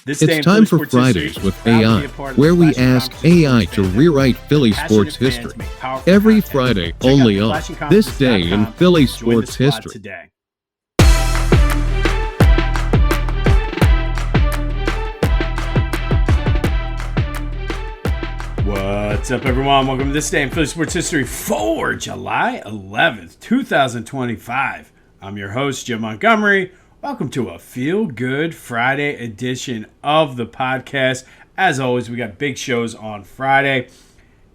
This day It's in time Philly for sports history, Fridays with proud to AI, be a part of where the we Flashing ask Conferences AI with to fans. rewrite Philly Passionate sports fans history. make powerful Every content. Friday, Check out only on This Day in flashingconferences.com. Philly Join the sports squad history. today. What's up, everyone? Welcome to This Day in Philly Sports History for July 11th, 2025. I'm your host, Jim Montgomery. Welcome to a feel-good Friday edition of the podcast. As always, we got big shows on Friday,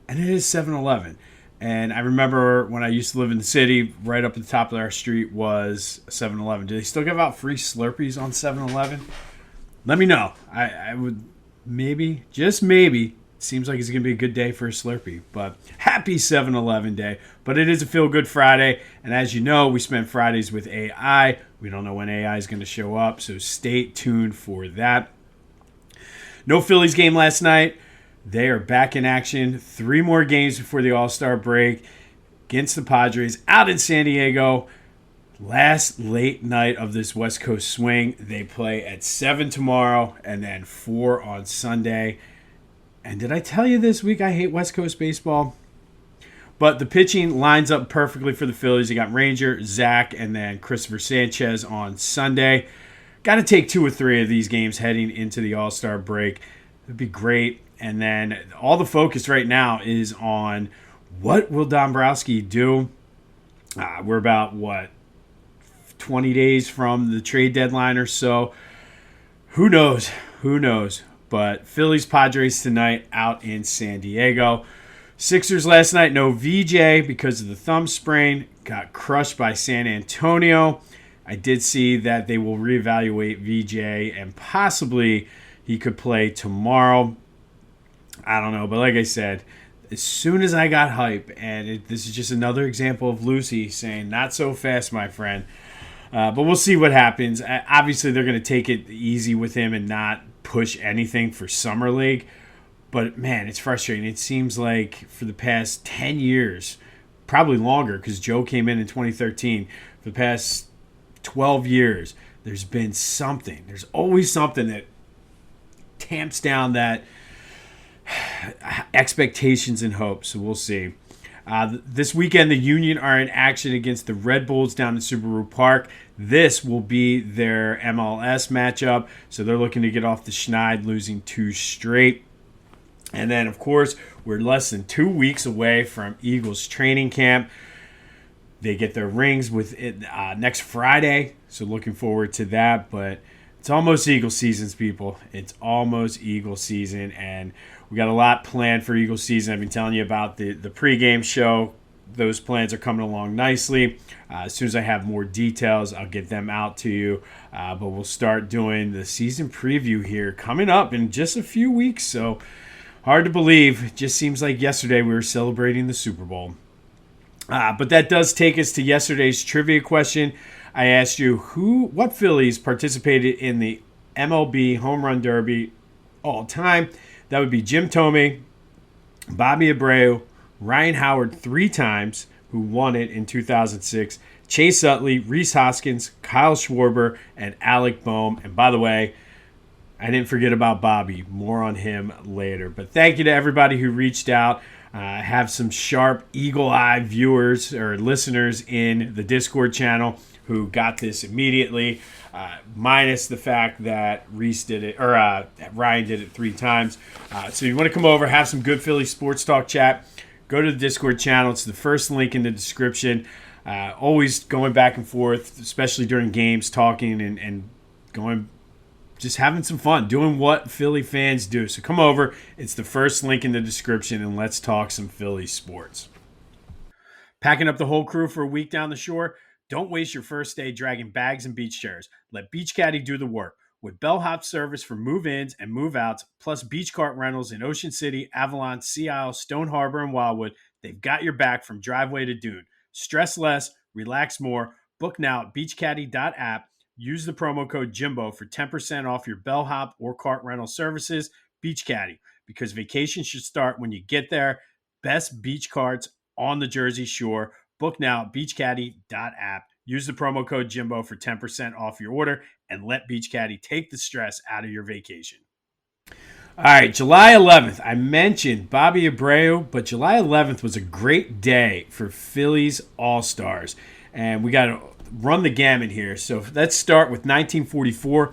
and it is 7-Eleven. And I remember when I used to live in the city, right up at the top of our street was a 7-Eleven. Do they still give out free Slurpees on 7-Eleven? Let me know. I would maybe, just maybe, seems like it's going to be a good day for a Slurpee. But happy 7-Eleven day. But it is a feel-good Friday. And as you know, we spend Fridays with AI. We don't know when AI is going to show up, so stay tuned for that. No Phillies game last night. They are back in action. 3 more games before the All-Star break against the Padres out in San Diego. Last late night of this West Coast swing. They play at 7 tomorrow and then 4 on Sunday. And did I tell you this week I hate West Coast baseball? But the pitching lines up perfectly for the Phillies. You got Ranger, Zach, and then Christopher Sanchez on Sunday. Got to take 2 or 3 of these games heading into the All-Star break. It'd be great. And then all the focus right now is on what will Dombrowski do. We're about, 20 days from the trade deadline or so. Who knows? Who knows? But Phillies Padres tonight out in San Diego. Sixers last night, no VJ because of the thumb sprain. Got crushed by San Antonio. I did see that they will reevaluate VJ and possibly he could play tomorrow. I don't know, but like I said, as soon as I got hype, and this is just another example of Lucy saying, not so fast, my friend. But we'll see what happens. Obviously, they're going to take it easy with him and not push anything for Summer League. But, man, it's frustrating. It seems like for the past 10 years, probably longer because Joe came in 2013, for the past 12 years, there's been something. There's always something that tamps down that expectations and hopes. So we'll see. This weekend, the Union are in action against the Red Bulls down in Subaru Park. This will be their MLS matchup. So they're looking to get off the schneid, losing 2 straight. And then, of course, we're less than 2 weeks away from Eagles training camp. They get their rings with it next Friday. So looking forward to that. But it's almost Eagle seasons, people. It's almost Eagle season. And we got a lot planned for Eagle season. I've been telling you about the pregame show. Those plans are coming along nicely. As soon as I have more details, I'll get them out to you. But we'll start doing the season preview here coming up in just a few weeks. So hard to believe. It just seems like yesterday we were celebrating the Super Bowl. But that does take us to yesterday's trivia question. I asked you what Phillies participated in the MLB Home Run Derby all time. That would be Jim Thome, Bobby Abreu, Ryan Howard 3 times, who won it in 2006, Chase Utley, Rhys Hoskins, Kyle Schwarber, and Alec Boehm. And by the way, I didn't forget about Bobby. More on him later. But thank you to everybody who reached out. I have some sharp eagle-eye viewers or listeners in the Discord channel who got this immediately, minus the fact that Rhys did it, or Ryan did it 3 times. So you want to come over, have some good Philly sports talk chat, go to the Discord channel. It's the first link in the description. Always going back and forth, especially during games, talking and going, just having some fun, doing what Philly fans do. So come over. It's the first link in the description, and let's talk some Philly sports. Packing up the whole crew for a week down the shore? Don't waste your first day dragging bags and beach chairs. Let Beach Caddy do the work. With bellhop service for move-ins and move-outs, plus beach cart rentals in Ocean City, Avalon, Sea Isle, Stone Harbor, and Wildwood, they've got your back from driveway to dune. Stress less, relax more. Book now at beachcaddy.app. Use the promo code Jimbo for 10% off your bellhop or cart rental services. Beach Caddy, because vacation should start when you get there. Best beach carts on the Jersey Shore. Book now at beachcaddy.app. Use the promo code Jimbo for 10% off your order and let Beach Caddy take the stress out of your vacation. All right, July 11th. I mentioned Bobby Abreu, but July 11th was a great day for Phillies All-Stars. And we got to run the gamut here. So let's start with 1944.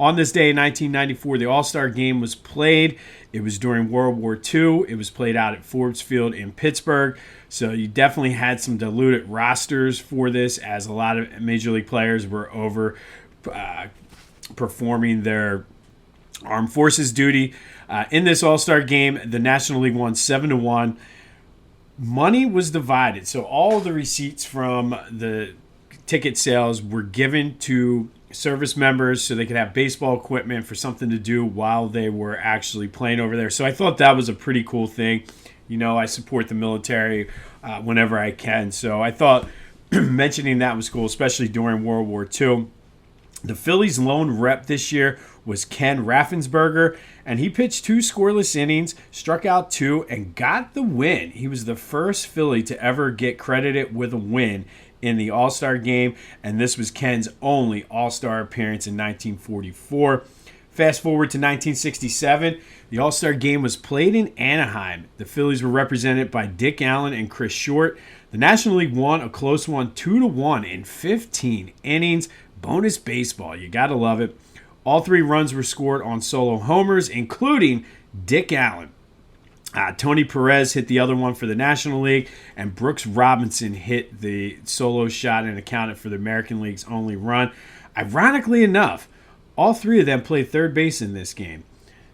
On this day in 1994, the All-Star game was played. It was during World War II. It was played out at Forbes Field in Pittsburgh. So you definitely had some diluted rosters for this, as a lot of Major League players were over performing their Armed Forces duty. In this All-Star game, the National League won 7-1. Money was divided. So all the receipts from the ticket sales were given to service members so they could have baseball equipment for something to do while they were actually playing over there. So I thought that was a pretty cool thing. You know, I support the military whenever I can. So I thought mentioning that was cool, especially during World War II. The Phillies' lone rep this year was Ken Raffensberger, and he pitched 2 scoreless innings, struck out 2, and got the win. He was the first Philly to ever get credited with a win in the All-Star game, and this was Ken's only All-Star appearance in 1944. Fast forward to 1967, the All-Star game was played in Anaheim. The Phillies were represented by Dick Allen and Chris Short. The National League won a close one, 2-1 in 15 innings. Bonus baseball, you gotta love it. All 3 runs were scored on solo homers, including Dick Allen. Tony Perez hit the other one for the National League, and Brooks Robinson hit the solo shot and accounted for the American League's only run. Ironically enough, all 3 of them played third base in this game.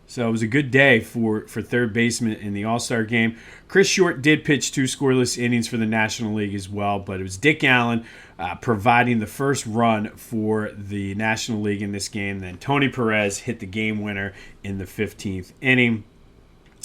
So it was a good day for third baseman in the All-Star game. Chris Short did pitch 2 scoreless innings for the National League as well, but it was Dick Allen providing the first run for the National League in this game. Then Tony Perez hit the game winner in the 15th inning.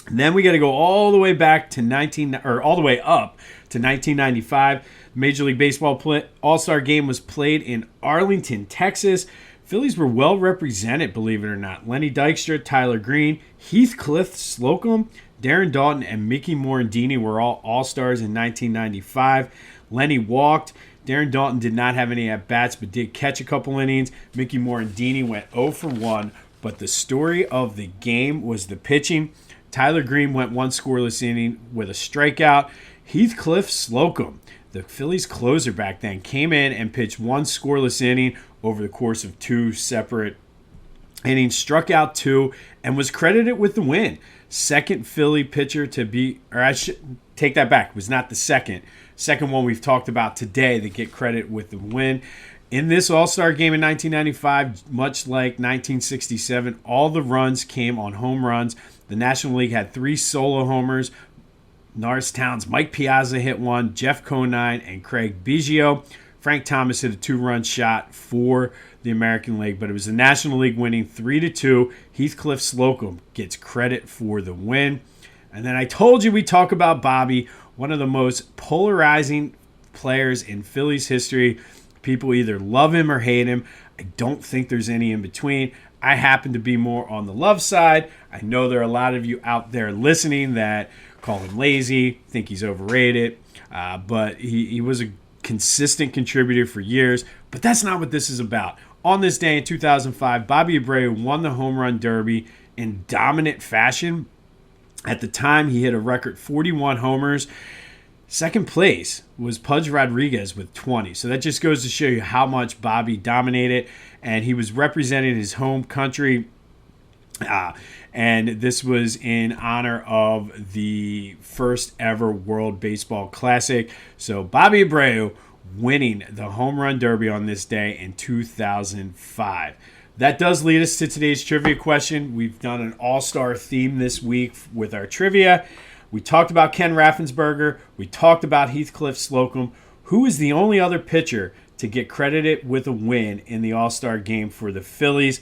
And then we got to go all the way back to all the way up to 1995. Major League Baseball All-Star game was played in Arlington, Texas. Phillies were well represented, believe it or not. Lenny Dykstra, Tyler Green, Heathcliff Slocumb, Darren Daulton, and Mickey Morandini were all All-Stars in 1995. Lenny walked. Darren Daulton did not have any at-bats, but did catch a couple innings. Mickey Morandini went 0 for 1, but the story of the game was the pitching. Tyler Green went 1 scoreless inning with a strikeout. Heathcliff Slocumb, the Phillies closer back then, came in and pitched 1 scoreless inning over the course of 2 separate innings, struck out 2, and was credited with the win. Second Philly pitcher to be, or I should take that back, it was not the second one we've talked about today that get credit with the win. In this All-Star game in 1995, much like 1967, all the runs came on home runs. The National League had 3 solo homers. Norristown's Mike Piazza hit 1, Jeff Conine, and Craig Biggio. Frank Thomas hit a 2-run shot for the American League, but it was the National League winning 3-2. Heathcliff Slocumb gets credit for the win. And then I told you we talk about Bobby, one of the most polarizing players in Phillies history. People either love him or hate him. I don't think there's any in between. I happen to be more on the love side. I know there are a lot of you out there listening that call him lazy, think he's overrated, but he was a consistent contributor for years. But that's not what this is about. On this day in 2005, Bobby Abreu won the home run derby in dominant fashion. At the time, he hit a record 41 homers. Second place was Pudge Rodriguez with 20. So that just goes to show you how much Bobby dominated. And he was representing his home country. And this was in honor of the first ever World Baseball Classic. So Bobby Abreu winning the home run derby on this day in 2005. That does lead us to today's trivia question. We've done an all-star theme this week with our trivia. We talked about Ken Raffensberger. We talked about Heathcliff Slocumb. Who is the only other pitcher to get credited with a win in the All-Star game for the Phillies?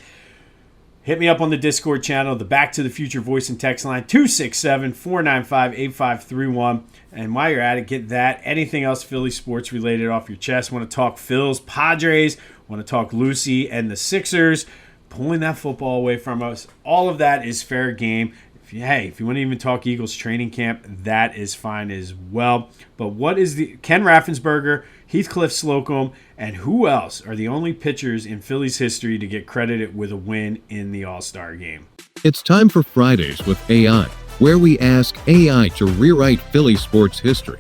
Hit me up on the Discord channel, the Back to the Future voice and text line, 267-495-8531. And while you're at it, get that. Anything else Philly sports related off your chest? Want to talk Phils, Padres? Want to talk Lucy and the Sixers? Pulling that football away from us. All of that is fair game. If if you want to even talk Eagles training camp, that is fine as well. But what is Ken Raffensberger, Heathcliff Slocumb, and who else are the only pitchers in Phillies history to get credited with a win in the All-Star game? It's time for Fridays with AI, where we ask AI to rewrite Philly sports history.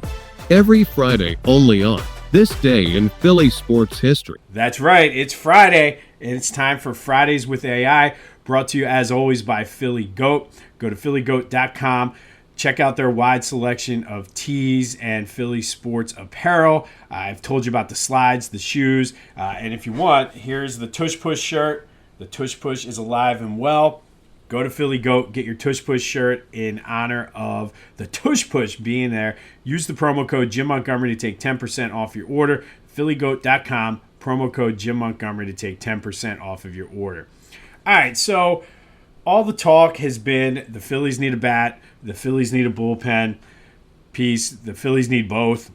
Every Friday, only on This Day in Philly Sports History. That's right. It's Friday, and it's time for Fridays with AI, brought to you, as always, by Philly Goat. Go to phillygoat.com. Check out their wide selection of tees and Philly sports apparel. I've told you about the slides, the shoes, and if you want, here's the Tush Push shirt. The Tush Push is alive and well. Go to Philly Goat, get your Tush Push shirt in honor of the Tush Push being there. Use the promo code Jim Montgomery to take 10% off your order. phillygoat.com, promo code Jim Montgomery to take 10% off of your order. All right, so all the talk has been the Phillies need a bat, the Phillies need a bullpen piece, the Phillies need both.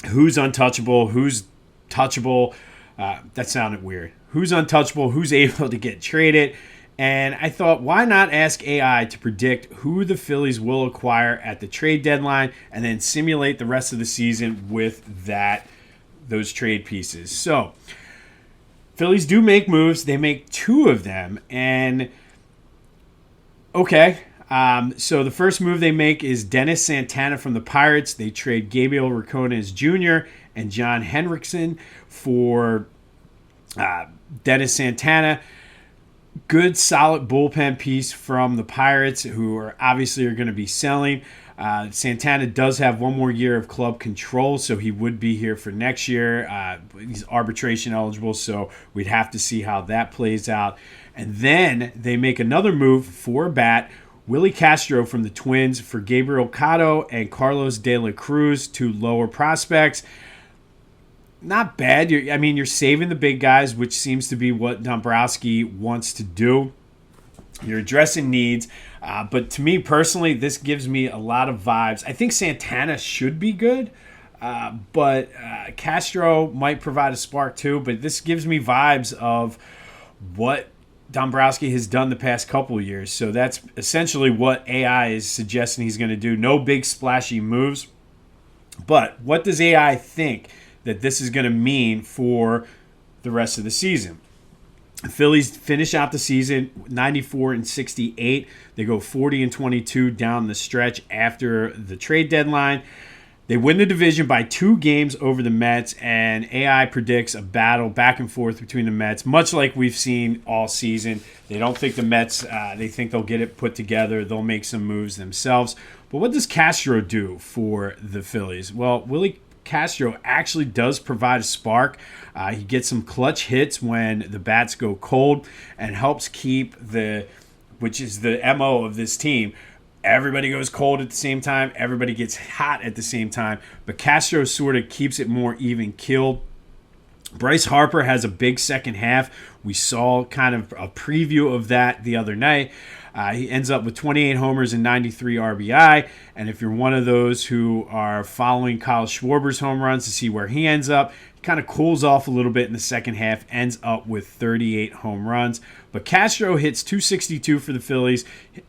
Who's untouchable? Who's touchable? That sounded weird. Who's untouchable? Who's able to get traded? And I thought, why not ask AI to predict who the Phillies will acquire at the trade deadline and then simulate the rest of the season with those trade pieces. So, Phillies do make moves. They make two of them. And, okay, so the first move they make is Dennis Santana from the Pirates. They trade Gabriel Racones Jr. and John Henriksen for Dennis Santana. Good, solid bullpen piece from the Pirates, who are going to be selling. Santana does have one more year of club control, so he would be here for next year. He's arbitration eligible, so we'd have to see how that plays out. And then they make another move for a bat, Willie Castro from the Twins for Gabriel Cotto and Carlos De La Cruz, two lower prospects. Not bad. You're saving the big guys, which seems to be what Dombrowski wants to do. You're addressing needs. But to me personally, this gives me a lot of vibes. I think Santana should be good, but Castro might provide a spark too. But this gives me vibes of what Dombrowski has done the past couple of years. So that's essentially what AI is suggesting he's going to do. No big splashy moves. But what does AI think that this is going to mean for the rest of the season? The Phillies finish out the season 94-68. They go 40-22 down the stretch after the trade deadline. They win the division by 2 games over the Mets, and AI predicts a battle back and forth between the Mets, much like we've seen all season. They don't think the Mets, they think they'll get it put together. They'll make some moves themselves. But what does Castro do for the Phillies? Well, Willie Castro actually does provide a spark. He gets some clutch hits when the bats go cold and helps keep which is the MO of this team. Everybody goes cold at the same time. Everybody gets hot at the same time. But Castro sort of keeps it more even keeled. Bryce Harper has a big second half. We saw kind of a preview of that the other night. He ends up with 28 homers and 93 RBI. And if you're one of those who are following Kyle Schwarber's home runs to see where he ends up, he kind of cools off a little bit in the second half, ends up with 38 home runs. But Castro hits .262 for the Phillies,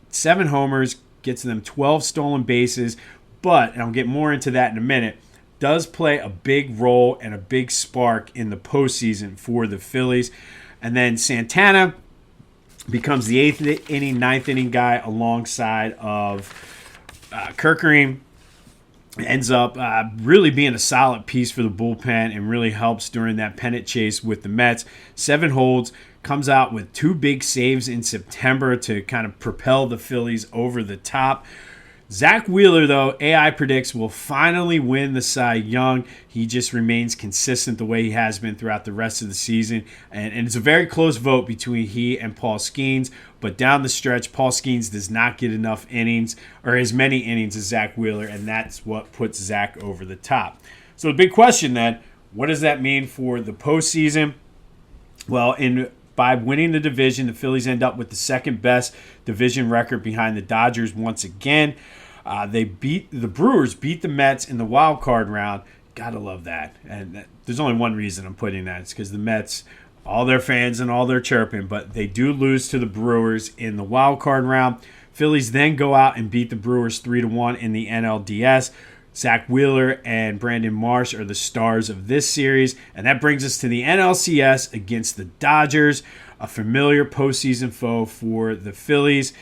7 homers, gets them 12 stolen bases. But, and I'll get more into that in a minute, does play a big role and a big spark in the postseason for the Phillies. And then Santana becomes the 8th inning, 9th inning guy alongside of Kerkering. Ends up really being a solid piece for the bullpen and really helps during that pennant chase with the Mets. 7 holds, comes out with 2 big saves in September to kind of propel the Phillies over the top. Zach Wheeler, though, AI predicts will finally win the Cy Young. He just remains consistent the way he has been throughout the rest of the season. And it's a very close vote between he and Paul Skeens. But down the stretch, Paul Skeens does not get enough innings or as many innings as Zach Wheeler, and that's what puts Zach over the top. So the big question then, what does that mean for the postseason? Well, by winning the division, the Phillies end up with the second best division record behind the Dodgers once again. The Brewers beat the Mets in the wild card round. Gotta love that. And there's only one reason I'm putting that. It's because the Mets all their fans and all their chirping, but they do lose to the Brewers in the wild card round. Phillies then go out and beat the Brewers 3-1 in the NLDS. Zach Wheeler and Brandon Marsh are the stars of this series, and that brings us to the NLCS against the Dodgers, a familiar postseason foe for the Phillies,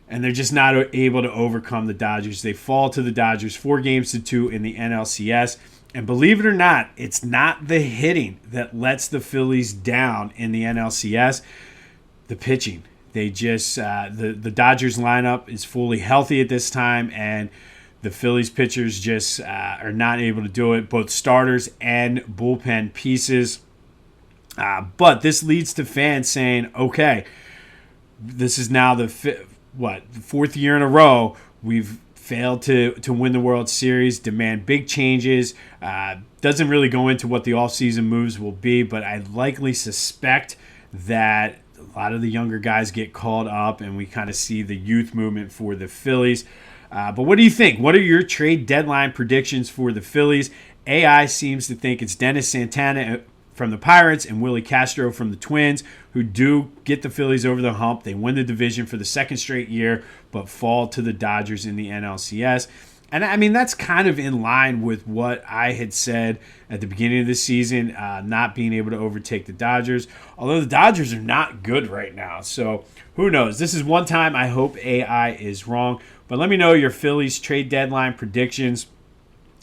and they're just not able to overcome the Dodgers. They fall to the Dodgers 4-2 in the NLCS. And believe it or not, it's not the hitting that lets the Phillies down in the NLCS. The pitching. They just the Dodgers lineup is fully healthy at this time, and the Phillies pitchers just are not able to do it. Both starters and bullpen pieces. But this leads to fans saying, "Okay, this is now the fourth year in a row we've failed to win the World Series, demand big changes." Doesn't really go into what the offseason moves will be, but I likely suspect that a lot of the younger guys get called up and we kind of see the youth movement for the Phillies. But what do you think? What are your trade deadline predictions for the Phillies? AI seems to think it's Dennis Santana from the Pirates and Willie Castro from the Twins, who do get the Phillies over the hump. They win the division for the second straight year, but fall to the Dodgers in the NLCS. And I mean, that's kind of in line with what I had said at the beginning of the season, not being able to overtake the Dodgers. Although the Dodgers are not good right now. So who knows? This is one time I hope AI is wrong. But let me know your Phillies trade deadline predictions.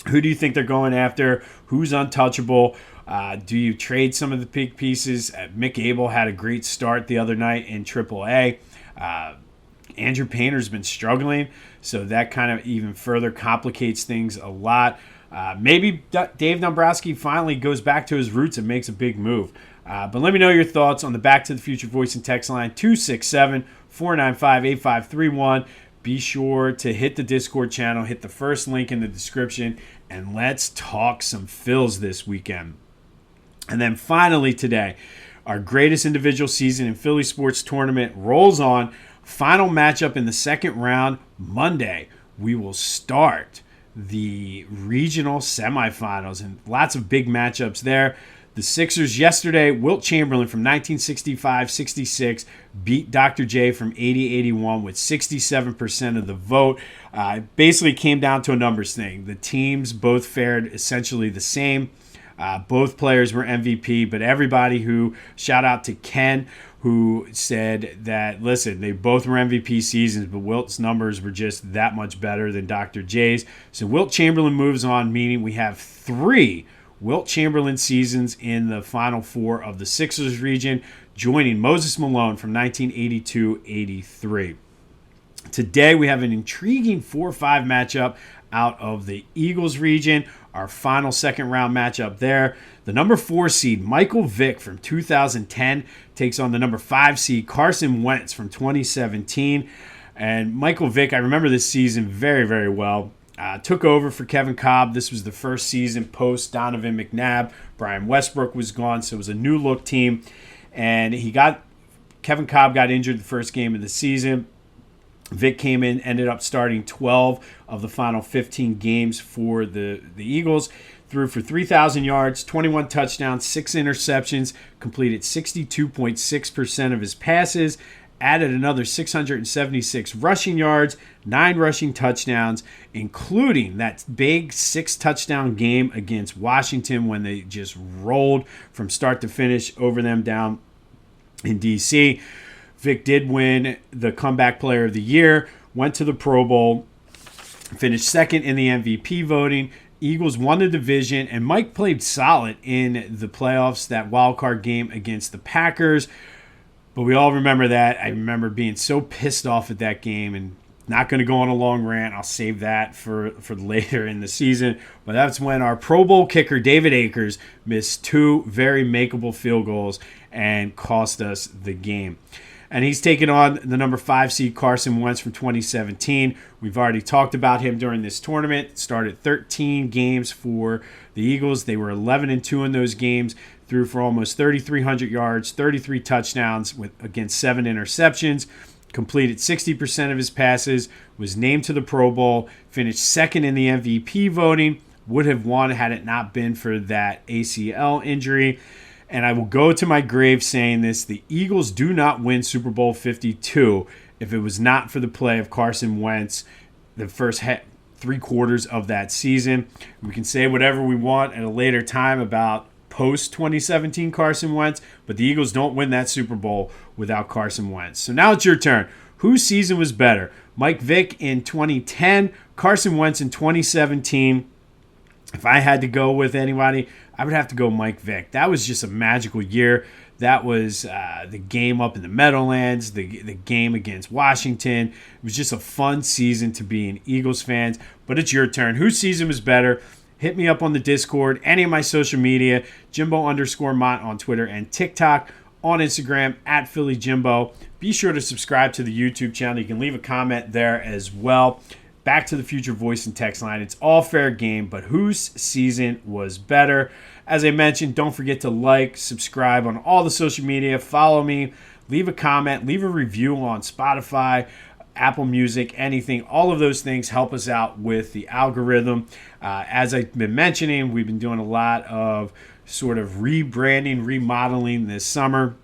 Who do you think they're going after? Who's untouchable? Do you trade some of the big pieces? Mick Abel had a great start the other night in AAA. Andrew Painter's been struggling, so that kind of even further complicates things a lot. Maybe Dave Dombrowski finally goes back to his roots and makes a big move. But let me know your thoughts on the Back to the Future voice and text line 267-495-8531. Be sure to hit the Discord channel, hit the first link in the description, and let's talk some Phils this weekend. And then finally today, our greatest individual season in Philly sports tournament rolls on. Final matchup in the second round, Monday. We will start the regional semifinals and lots of big matchups there. The Sixers yesterday, Wilt Chamberlain from 1965-66 beat Dr. J from 80-81 with 67% of the vote. Basically came down to a numbers thing. The teams both fared essentially the same. Both players were MVP, but everybody shout out to Ken, who said that, listen, they both were MVP seasons, but Wilt's numbers were just that much better than Dr. J's. So Wilt Chamberlain moves on, meaning we have 3 Wilt Chamberlain seasons in the Final Four of the Sixers region, joining Moses Malone from 1982-83. Today we have an intriguing 4-5 matchup out of the Eagles region, our final second round matchup there. The number 4 seed, Michael Vick from 2010, takes on the number 5 seed, Carson Wentz from 2017. And Michael Vick, I remember this season very, very well. Took over for Kevin Cobb. This was the first season post Donovan McNabb. Brian Westbrook was gone, so it was a new look team. And Kevin Cobb got injured the first game of the season. Vick came in, ended up starting 12 of the final 15 games for the Eagles. Threw for 3,000 yards, 21 touchdowns, 6 interceptions, completed 62.6% of his passes, added another 676 rushing yards, 9 rushing touchdowns, including that big 6-touchdown game against Washington when they just rolled from start to finish over them down in D.C. Vick did win the Comeback Player of the Year, went to the Pro Bowl, finished second in the MVP voting. Eagles won the division, and Mike played solid in the playoffs, that wild card game against the Packers. But we all remember that. I remember being so pissed off at that game, and not going to go on a long rant. I'll save that for later in the season. But that's when our Pro Bowl kicker, David Akers, missed 2 very makeable field goals and cost us the game. And he's taken on the number 5 seed Carson Wentz from 2017. We've already talked about him during this tournament. Started 13 games for the Eagles. They were 11-2 in those games. Threw for almost 3,300 yards, 33 touchdowns against 7 interceptions. Completed 60% of his passes. Was named to the Pro Bowl. Finished second in the MVP voting. Would have won had it not been for that ACL injury. and I will go to my grave saying this: the Eagles do not win Super Bowl 52 if it was not for the play of Carson Wentz the first 3/4 of that season. We can say whatever we want at a later time about post-2017 Carson Wentz, but the Eagles don't win that Super Bowl without Carson Wentz. So now it's your turn. Whose season was better? Mike Vick in 2010, Carson Wentz in 2017. If I had to go with anybody, I would have to go Mike Vick. That was just a magical year. That was the game up in the Meadowlands, the game against Washington. It was just a fun season to be an Eagles fan. But it's your turn. Whose season was better? Hit me up on the Discord, any of my social media, Jimbo_Mott on Twitter and TikTok, on Instagram at Philly Jimbo. Be sure to subscribe to the YouTube channel. You can leave a comment there as well. Back to the Future voice and text line. It's all fair game, but whose season was better? As I mentioned, don't forget to like, subscribe on all the social media, follow me, leave a comment, leave a review on Spotify, Apple Music, anything. All of those things help us out with the algorithm. As I've been mentioning, we've been doing a lot of sort of rebranding, remodeling this summer.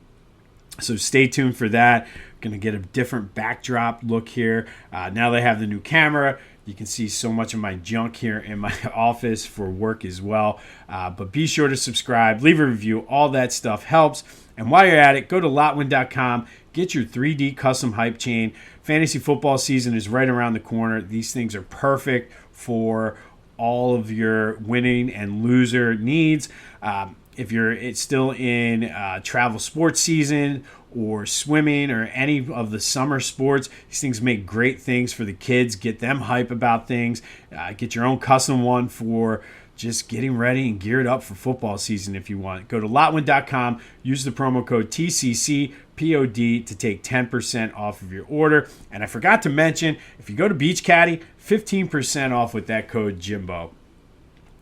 So stay tuned for that. Going to get a different backdrop look here. Now they have the new camera. You can see so much of my junk here in my office for work as well. But be sure to subscribe, leave a review. All that stuff helps. And while you're at it, go to lotwin.com. Get your 3D custom hype chain. Fantasy football season is right around the corner. These things are perfect for all of your winning and loser needs. If it's still in travel sports season or swimming or any of the summer sports, these things make great things for the kids. Get them hype about things. Get your own custom one for just getting ready and geared up for football season if you want. Go to lotwin.com. Use the promo code TCCPOD to take 10% off of your order. And I forgot to mention, if you go to Beach Caddy, 15% off with that code Jimbo.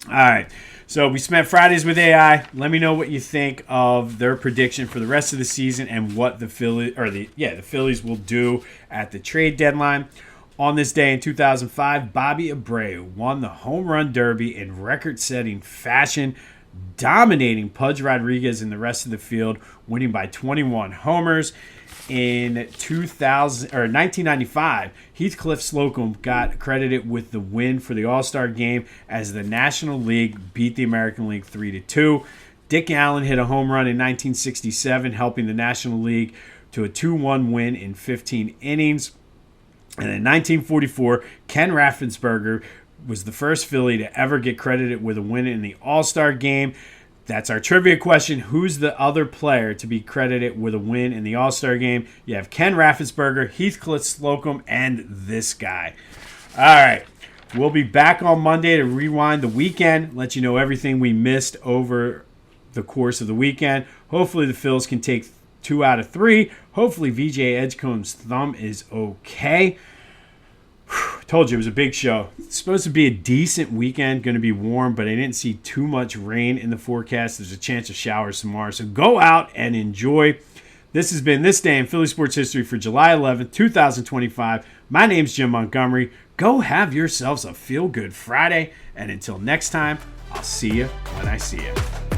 All right, so we spent Fridays with AI. Let me know what you think of their prediction for the rest of the season and what the Phillies will do at the trade deadline. On this day in 2005, Bobby Abreu won the home run derby in record-setting fashion, dominating Pudge Rodriguez and the rest of the field, winning by 21 homers. In 1995, Heathcliff Slocumb got credited with the win for the All-Star game as the National League beat the American League 3-2. Dick Allen hit a home run in 1967, helping the National League to a 2-1 win in 15 innings. And in 1944, Ken Raffensberger was the first Philly to ever get credited with a win in the All-Star game. That's our trivia question. Who's the other player to be credited with a win in the All-Star game? You have Ken Raffensberger, Heathcliff Slocumb, and this guy. All right. We'll be back on Monday to rewind the weekend, let you know everything we missed over the course of the weekend. Hopefully the Phils can take 2 out of 3. Hopefully VJ Edgecomb's thumb is okay. Told you it was a big show. It's supposed to be a decent weekend, going to be warm, but I didn't see too much rain in the forecast. There's a chance of showers tomorrow, so go out and enjoy. This has been This Day in Philly Sports History for July 11th, 2025. My name's Jim Montgomery. Go have yourselves a feel-good Friday, and until next time, I'll see you when I see you.